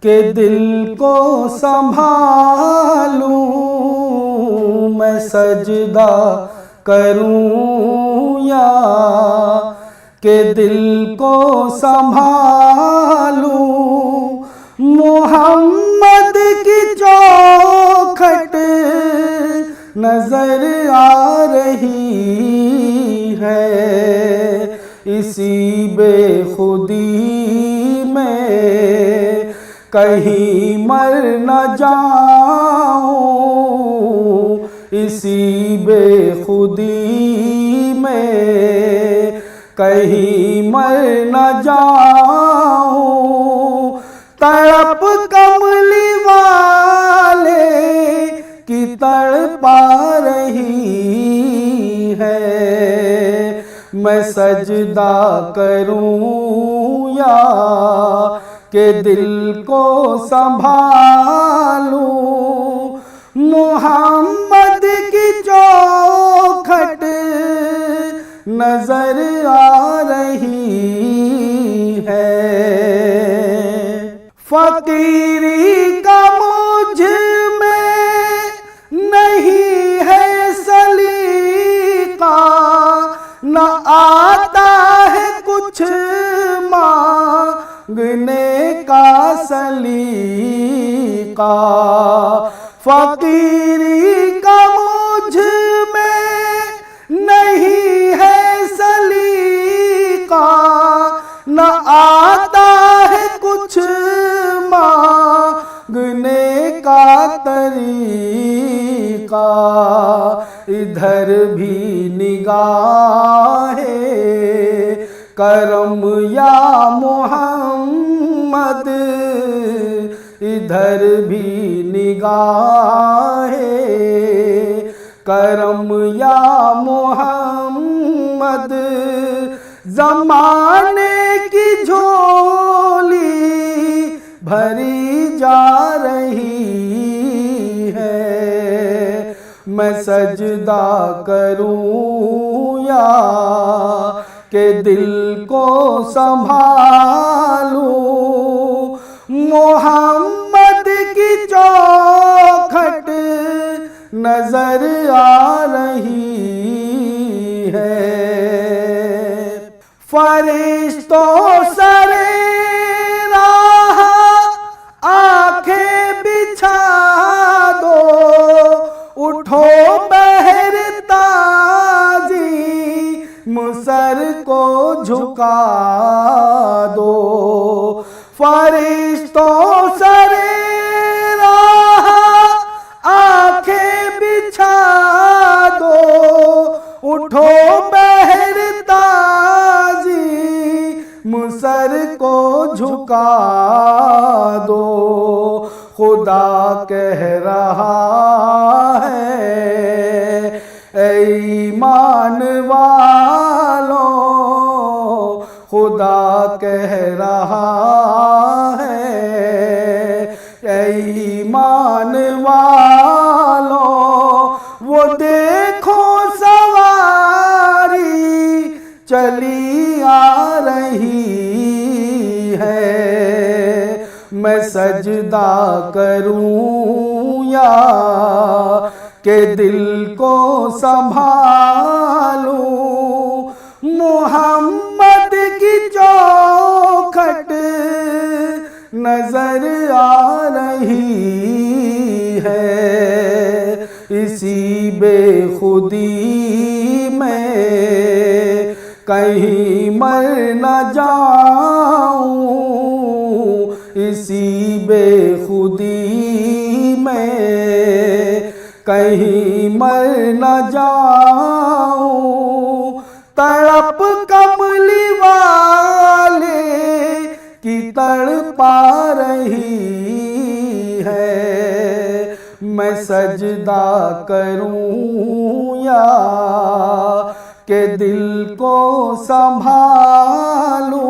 के दिल को संभालूं मैं सजदा करूं या के दिल को संभालूं। मोहम्मद की चौखट नजर आ रही है, इसी बेखुदी में कहीं मर न जाऊं, इसी बेखुदी में कहीं मर न जाऊं। तड़प कमली वाले की तड़पा रही है, मैं सजदा करूं या के दिल को संभालूं। मोहम्मद की चौखट नजर आ रही है, फकीरी का मुझ में नहीं है सलीका, न आता है कुछ मांगने का सलीका। फकीरी का मुझ में नहीं है सलीका, न आता है कुछ मांगने का तरीका। इधर भी निगाहे करम या मोहम्मद, इधर भी निगाहे करम या मोहम्मद। ज़माने की झोली भरी जा रही है, मैं सजदा करूं या के दिल को संभालूं। मोहम्मद की चौखट नजर आ रही है, फरिश्तों सरे राह आंखें बिछा दो, उठो बहरताजी मुसर को झुका दो। फरिश्तों सरे राह आंखें बिछा दो, उठो बहरताजी मुसर को झुका दो। खुदा कह रहा है ऐ ईमान वालों, खुदा कह रहा है ऐ ईमान वालों, वो देखो सवारी चली आ रही है, मैं सजदा करूं या के दिल को संभालूं। मोहम्मद की चौखट नजर आ रही है, इसी बेखुदी में कहीं मर न जाऊं, इसी बेखुदी में कहीं मर न जाऊं। तड़प कमली वाले की तड़पा रही है, मैं सजदा करूं या के दिल को संभालूं।